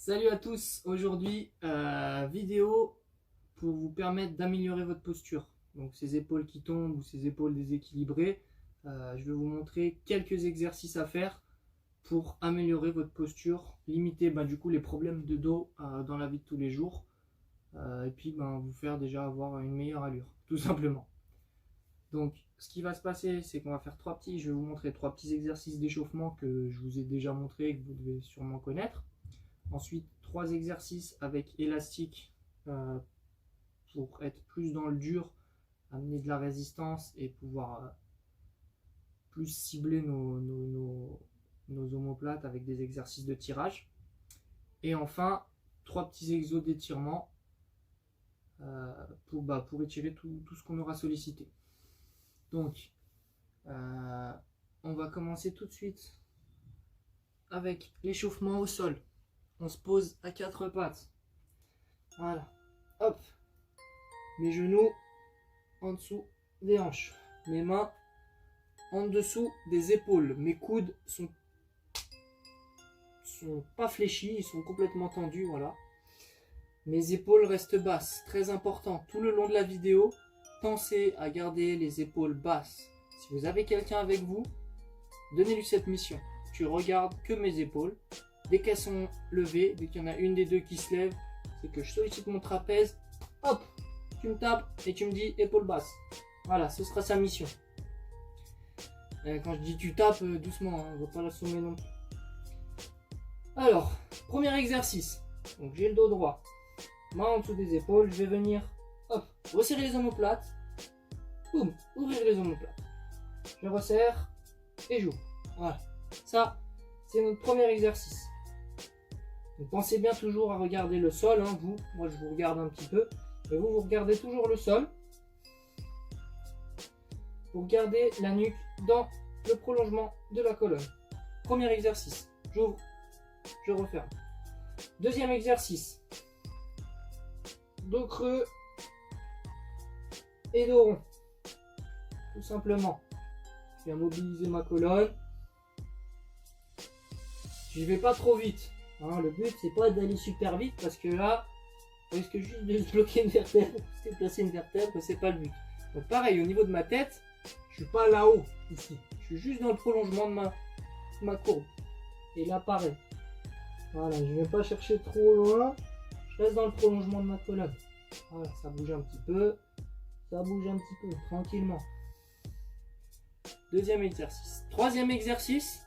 Salut à tous, aujourd'hui vidéo pour vous permettre d'améliorer votre posture. Donc ces épaules qui tombent ou ces épaules déséquilibrées, je vais vous montrer quelques exercices à faire pour améliorer votre posture, limiter du coup les problèmes de dos dans la vie de tous les jours et puis vous faire déjà avoir une meilleure allure, tout simplement. Donc ce qui va se passer, c'est qu'on va faire je vais vous montrer trois petits exercices d'échauffement que je vous ai déjà montré et que vous devez sûrement connaître. Ensuite, 3 exercices avec élastique pour être plus dans le dur, amener de la résistance et pouvoir plus cibler nos omoplates avec des exercices de tirage. Et enfin, 3 petits exos d'étirement pour étirer tout ce qu'on aura sollicité. Donc, on va commencer tout de suite avec l'échauffement au sol. On se pose à 4 pattes. Voilà. Hop. Mes genoux en dessous des hanches. Mes mains en dessous des épaules. Mes coudes sont pas fléchis, ils sont complètement tendus. Voilà. Mes épaules restent basses. Très important. Tout le long de la vidéo, pensez à garder les épaules basses. Si vous avez quelqu'un avec vous, donnez-lui cette mission. Tu regardes que mes épaules. Dès qu'elles sont levées, dès qu'il y en a une des deux qui se lève, c'est que je sollicite mon trapèze. Hop, tu me tapes et tu me dis épaule basse. Voilà, ce sera sa mission. Quand je dis tu tapes, doucement, on ne va pas l'assommer non plus. Alors, premier exercice. Donc j'ai le dos droit, main en dessous des épaules. Je vais venir, hop, resserrer les omoplates. Boum, ouvrir les omoplates. Je resserre et j'ouvre. Voilà, ça c'est notre premier exercice. Donc pensez bien toujours à regarder le sol, hein, vous. Moi je vous regarde un petit peu. Et vous regardez toujours le sol. Pour garder la nuque dans le prolongement de la colonne. Premier exercice. J'ouvre, je referme. Deuxième exercice. Dos creux et dos rond. Tout simplement. Je viens mobiliser ma colonne. Je vais pas trop vite. Hein, le but c'est pas d'aller super vite parce que là, on risque juste de bloquer une vertèbre, de placer une vertèbre, c'est pas le but. Donc pareil, au niveau de ma tête, je suis pas là-haut ici. Je suis juste dans le prolongement de ma courbe. Et là pareil. Voilà, je vais pas chercher trop loin. Je reste dans le prolongement de ma colonne. Voilà, ça bouge un petit peu. Ça bouge un petit peu, tranquillement. Deuxième exercice. Troisième exercice.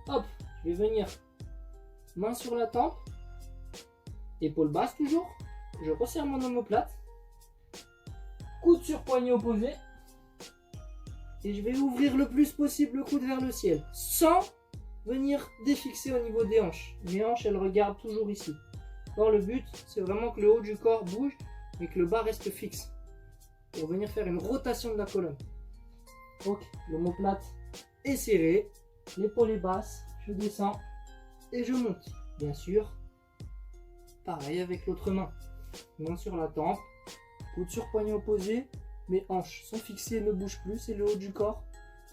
Hop, je vais venir. Main sur la tempe, épaule basse toujours, je resserre mon omoplate, coude sur poignet opposé, et je vais ouvrir le plus possible le coude vers le ciel, sans venir défixer au niveau des hanches. Les hanches, elles regardent toujours ici. Or, le but, c'est vraiment que le haut du corps bouge, mais que le bas reste fixe, pour venir faire une rotation de la colonne. Donc, l'omoplate est serrée, l'épaule est basse, je descends, et je monte, bien sûr, pareil avec l'autre main. Main sur la tempe, coude sur poignet opposé, mes hanches sont fixées, ne bougent plus, c'est le haut du corps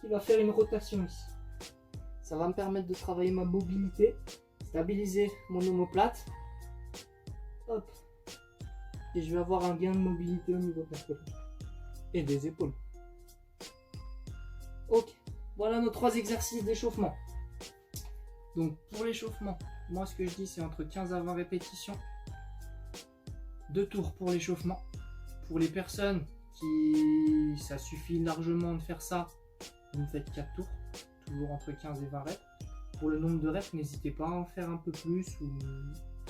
qui va faire une rotation ici. Ça va me permettre de travailler ma mobilité, stabiliser mon omoplate, hop, et je vais avoir un gain de mobilité au niveau de la colonne et des épaules. Ok, voilà nos 3 exercices d'échauffement. Donc pour l'échauffement, moi ce que je dis c'est entre 15 à 20 répétitions. 2 tours pour l'échauffement. Pour les personnes qui ça suffit largement de faire ça, vous me faites 4 tours, toujours entre 15 et 20 reps. Pour le nombre de reps, n'hésitez pas à en faire un peu plus ou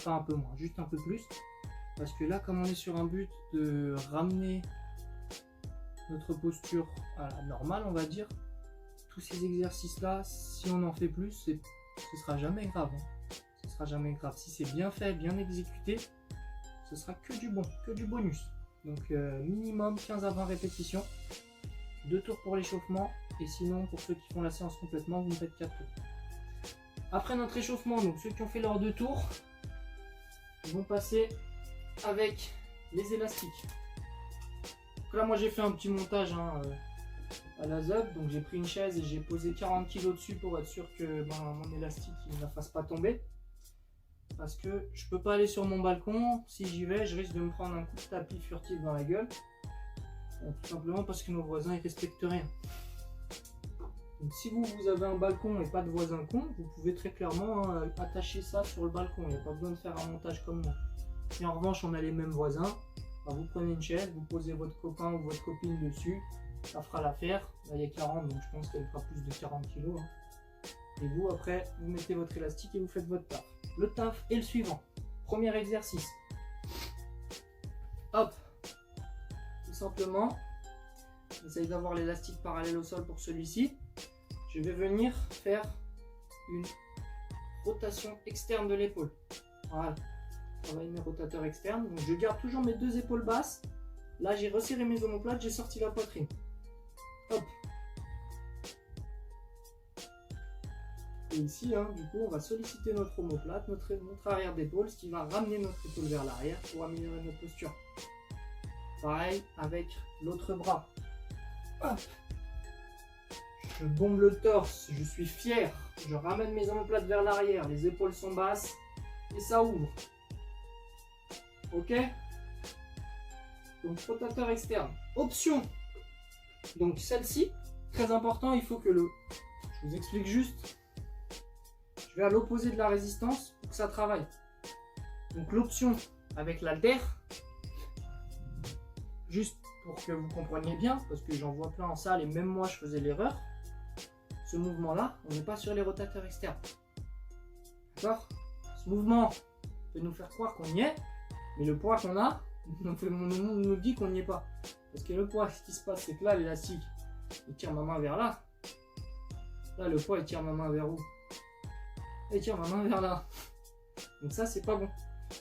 pas un peu moins, juste un peu plus. Parce que là, comme on est sur un but de ramener notre posture à la normale, on va dire, tous ces exercices là, si on en fait plus, ce sera jamais grave. Hein. Ce sera jamais grave. Si c'est bien fait, bien exécuté, ce sera que du bon, que du bonus. Donc minimum 15 à 20 répétitions, 2 tours pour l'échauffement, et sinon pour ceux qui font la séance complètement, vous me faites 4 tours. Après notre échauffement, donc ceux qui ont fait leurs 2 tours, vont passer avec les élastiques. Donc là moi j'ai fait un petit montage à la ZUB, donc j'ai pris une chaise et j'ai posé 40 kg dessus pour être sûr que mon élastique ne la fasse pas tomber. parce que je peux pas aller sur mon balcon. Si j'y vais, je risque de me prendre un coup de tapis furtif dans la gueule. Tout simplement parce que nos voisins ils respectent rien. Donc si vous avez un balcon et pas de voisins cons, vous pouvez très clairement attacher ça sur le balcon. Il n'y a pas besoin de faire un montage comme moi. Si en revanche on a les mêmes voisins, bah, vous prenez une chaise, vous posez votre copain ou votre copine dessus, ça fera l'affaire. Là il y a 40, donc je pense qu'elle fera plus de 40 kg. Hein. Et vous après, vous mettez votre élastique et vous faites votre taf. Le taf est le suivant. Premier exercice. Hop. Tout simplement, j'essaye d'avoir l'élastique parallèle au sol pour celui-ci. Je vais venir faire une rotation externe de l'épaule. Voilà. Travaille mes rotateurs externes. Donc je garde toujours mes deux épaules basses. Là j'ai resserré mes omoplates, j'ai sorti la poitrine. Hop. Et ici, hein, du coup, on va solliciter notre omoplate, notre arrière d'épaule, ce qui va ramener notre épaule vers l'arrière pour améliorer notre posture. Pareil avec l'autre bras. Hop. Je bombe le torse, je suis fier. Je ramène mes omoplates vers l'arrière, les épaules sont basses et ça ouvre. Ok? Donc rotateur externe. Option. Donc celle-ci, très important, il faut que je vous explique juste. Je vais à l'opposé de la résistance pour que ça travaille. Donc l'option avec l'haltère, juste pour que vous compreniez bien, parce que j'en vois plein en salle et même moi je faisais l'erreur, ce mouvement-là, on n'est pas sur les rotateurs externes. D'accord? Ce mouvement peut nous faire croire qu'on y est, mais le poids qu'on a nous dit qu'on n'y est pas. Parce que le poids, ce qui se passe, c'est que là, l'élastique, il tire ma main vers là. Là, le poids, il tire ma main vers où? Il tire ma main vers là. Donc ça, c'est pas bon.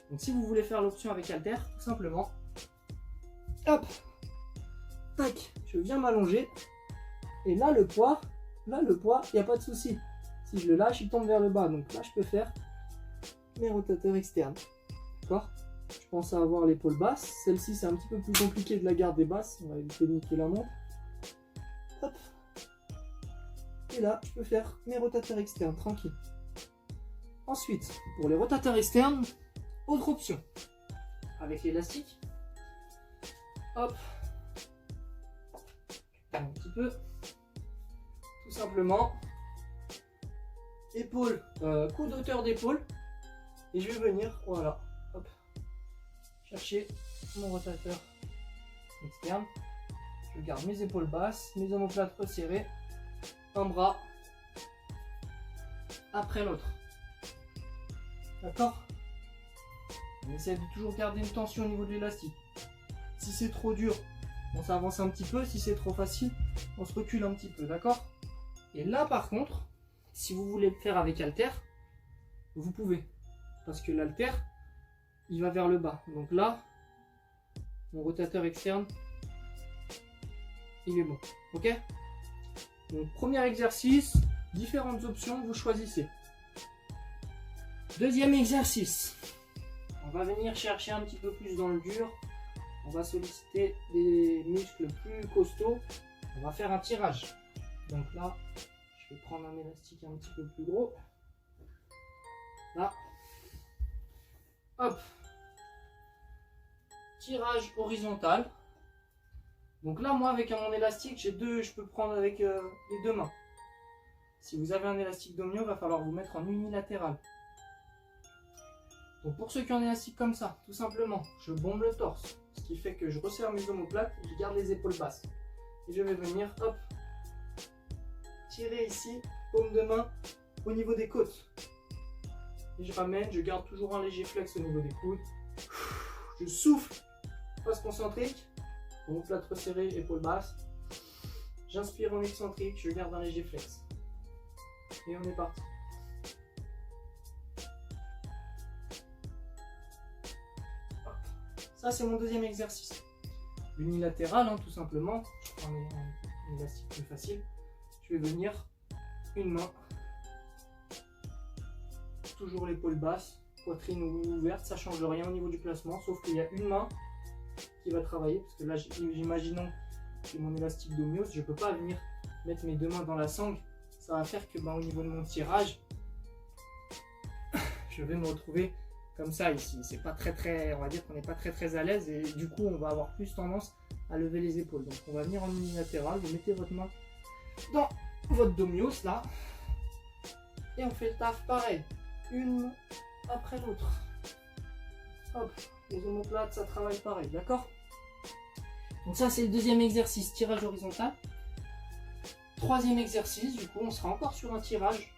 Donc si vous voulez faire l'option avec halter, tout simplement, hop, tac, je viens m'allonger. Et là, le poids, il n'y a pas de souci. Si je le lâche, il tombe vers le bas. Donc là, je peux faire mes rotateurs externes. D'accord? Je pense à avoir l'épaule basse. Celle-ci, c'est un petit peu plus compliqué de la garder basse. On va éviter de niquer la montre. Hop. Et là, je peux faire mes rotateurs externes, tranquille. Ensuite, pour les rotateurs externes, autre option. Avec l'élastique. Hop. Un petit peu. Tout simplement. Épaule, coup de hauteur d'épaule. Et je vais venir, voilà. Hop. Chercher mon rotateur externe. Je garde mes épaules basses, mes omoplates resserrées. Un bras après l'autre. D'accord? On essaie de toujours garder une tension au niveau de l'élastique. Si c'est trop dur, on s'avance un petit peu. Si c'est trop facile, on se recule un petit peu. D'accord? Et là, par contre, si vous voulez le faire avec halter, vous pouvez. Parce que l'halter, il va vers le bas. Donc là, mon rotateur externe, il est bon. Ok? Donc, premier exercice, différentes options, vous choisissez. Deuxième exercice, on va venir chercher un petit peu plus dans le dur. On va solliciter des muscles plus costauds. On va faire un tirage. Donc là, je vais prendre un élastique un petit peu plus gros. Là. Hop. Tirage horizontal. Donc là, moi, avec mon élastique, je peux prendre avec les deux mains. Si vous avez un élastique domino, il va falloir vous mettre en unilatéral. Donc pour ceux qui ont un élastique comme ça, tout simplement, je bombe le torse. Ce qui fait que je resserre mes omoplates, je garde les épaules basses. Et je vais venir, hop, tirer ici, paume de main, au niveau des côtes. Et je ramène, je garde toujours un léger flex au niveau des coudes. Je souffle, passe concentrique, omoplate resserrée, épaules basses. J'inspire en excentrique, je garde un léger flex. Et on est parti. Ça, c'est mon deuxième exercice. Unilatéral, hein, tout simplement. Je prends un élastique plus facile. Je vais venir une main. Toujours l'épaule basse, poitrine ouverte. Ça ne change rien au niveau du placement, sauf qu'il y a une main qui va travailler. Parce que là, imaginons que j'ai mon élastique d'Omnios. Je ne peux pas venir mettre mes deux mains dans la sangle. Ça va faire que au niveau de mon tirage, je vais me retrouver comme ça ici. C'est pas très, on va dire qu'on n'est pas très à l'aise et du coup on va avoir plus tendance à lever les épaules. Donc on va venir en unilatéral, vous mettez votre main dans votre domios là et on fait le taf pareil, une après l'autre. Hop, les omoplates ça travaille pareil, d'accord? Donc ça c'est le deuxième exercice, tirage horizontal. Troisième exercice, du coup on sera encore sur un tirage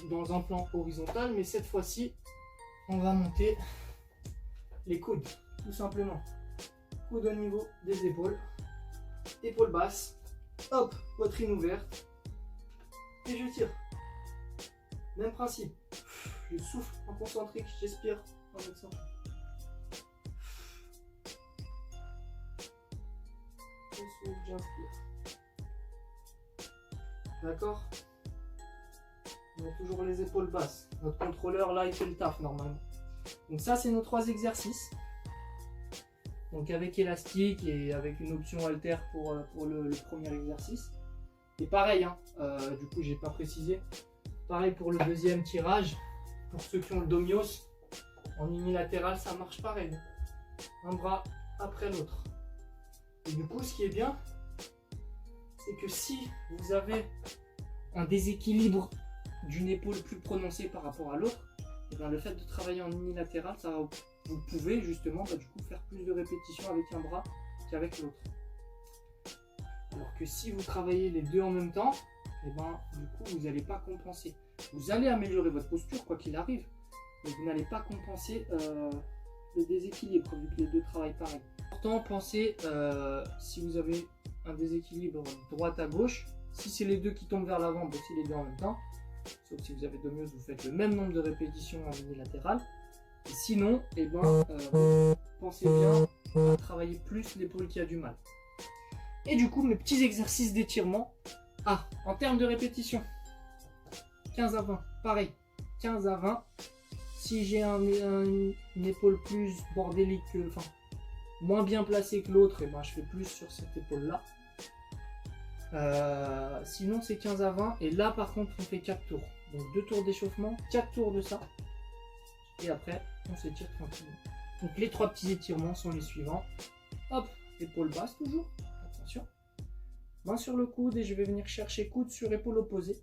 dans un plan horizontal, mais cette fois-ci on va monter les coudes, tout simplement. Coude au niveau des épaules, épaules basses, hop, poitrine ouverte, et je tire. Même principe, je souffle en concentrique, j'expire en accent. Je souffle, j'inspire. D'accord? On a toujours les épaules basses. Notre contrôleur là il fait le taf normalement. Donc ça c'est nos 3 exercices. Donc avec élastique et avec une option halter pour le premier exercice. Et pareil, hein, du coup j'ai pas précisé. Pareil pour le deuxième tirage. Pour ceux qui ont le domios, en unilatéral ça marche pareil. Un bras après l'autre. Et du coup ce qui est bien, c'est que si vous avez un déséquilibre d'une épaule plus prononcée par rapport à l'autre, et bien le fait de travailler en unilatéral, ça va, vous pouvez justement du coup faire plus de répétitions avec un bras qu'avec l'autre. Alors que si vous travaillez les deux en même temps, et ben du coup vous n'allez pas compenser. Vous allez améliorer votre posture quoi qu'il arrive, mais vous n'allez pas compenser le déséquilibre vu que les deux travaillent pareil. Pourtant pensez si vous avez un déséquilibre droite à gauche, si c'est les deux qui tombent vers l'avant, bossez les deux en même temps. Sauf si vous avez domios, vous faites le même nombre de répétitions en unilatéral. Et sinon, eh ben, pensez bien à travailler plus l'épaule qui a du mal. Et du coup, mes petits exercices d'étirement. Ah, en termes de répétition, 15 à 20, pareil, 15 à 20. Si j'ai une épaule plus bordélique, enfin, moins bien placée que l'autre, eh ben, je fais plus sur cette épaule-là. Sinon c'est 15 à 20 et là par contre on fait 4 tours, donc 2 tours d'échauffement, 4 tours de ça et après on s'étire tranquillement. Donc les 3 petits étirements sont les suivants. Hop, épaule basse toujours, attention, main sur le coude et je vais venir chercher coude sur épaule opposée.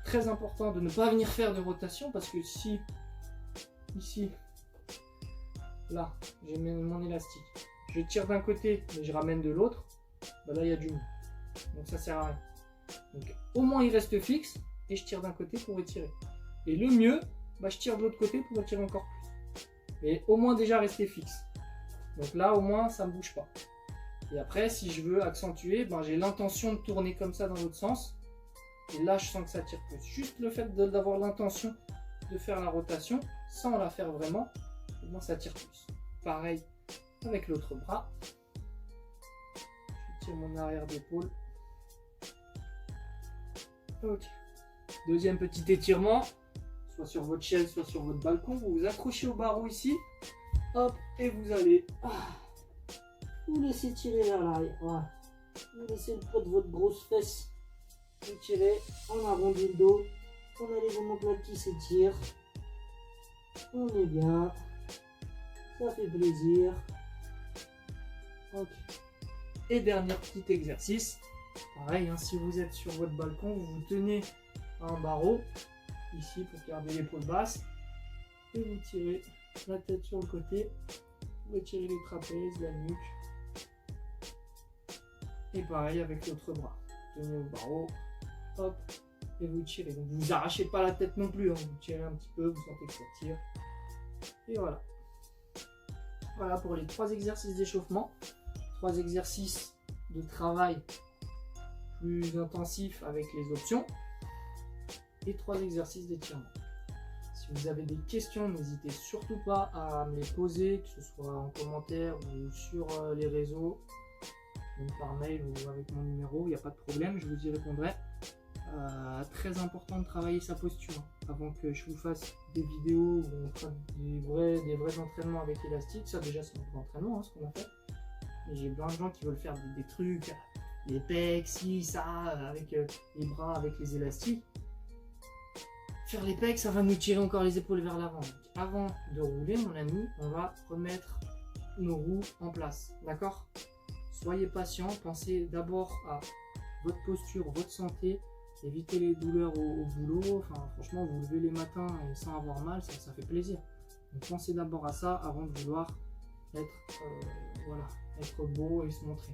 Très important de ne pas venir faire de rotation parce que si ici là j'ai mon élastique, je tire d'un côté mais je ramène de l'autre, bah là il y a du mou. Donc ça sert à rien. Donc au moins il reste fixe et je tire d'un côté pour étirer. Et le mieux, bah, je tire de l'autre côté pour étirer encore plus. Mais au moins déjà rester fixe. Donc là au moins ça ne bouge pas. Et après si je veux accentuer, ben, j'ai l'intention de tourner comme ça dans l'autre sens. Et là je sens que ça tire plus. Juste le fait d'avoir l'intention de faire la rotation sans la faire vraiment, ben, ça tire plus. Pareil avec l'autre bras. Je tire mon arrière d'épaule. Ok. Deuxième petit étirement, soit sur votre chaise, soit sur votre balcon. Vous vous accrochez au barreau ici. Hop, et vous allez vous laissez tirer vers l'arrière. Voilà. Vous laissez le poids de votre grosse fesse. Vous tirez, on arrondit le dos. On a les omoplates qui s'étirent. On est bien. Ça fait plaisir. Ok. Et dernier petit exercice. Pareil, hein, si vous êtes sur votre balcon, vous vous tenez à un barreau, ici pour garder l'épaule basse, et vous tirez la tête sur le côté, vous étirez les trapèzes, la nuque, et pareil avec l'autre bras. Tenez au barreau, hop, et vous tirez. Donc vous arrachez pas la tête non plus, hein, vous tirez un petit peu, vous sentez que ça tire, et voilà. Voilà pour les 3 exercices d'échauffement, 3 exercices de travail plus intensif avec les options et 3 exercices d'étirement. Si vous avez des questions, n'hésitez surtout pas à me les poser, que ce soit en commentaire ou sur les réseaux, donc par mail ou avec mon numéro, il n'y a pas de problème, je vous y répondrai. Très important de travailler sa posture avant que je vous fasse des vidéos où on fera des vrais entraînements avec élastique. Ça déjà c'est un entraînement, hein, ce qu'on a fait. Et j'ai plein de gens qui veulent faire des trucs, les pecs, ci, ça, avec les bras, avec les élastiques. faire les pecs, ça va nous tirer encore les épaules vers l'avant. Avant de rouler, mon ami, on va remettre nos roues en place. D'accord? Soyez patient, pensez d'abord à votre posture, votre santé, évitez les douleurs au boulot. Enfin, franchement, vous levez les matins et sans avoir mal, ça fait plaisir. Donc pensez d'abord à ça avant de vouloir être beau et se montrer.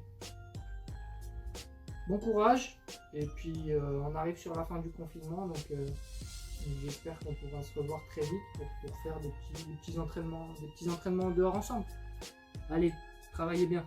Bon courage, et puis on arrive sur la fin du confinement, donc j'espère qu'on pourra se revoir très vite pour faire des petits entraînements dehors ensemble. Allez, travaillez bien.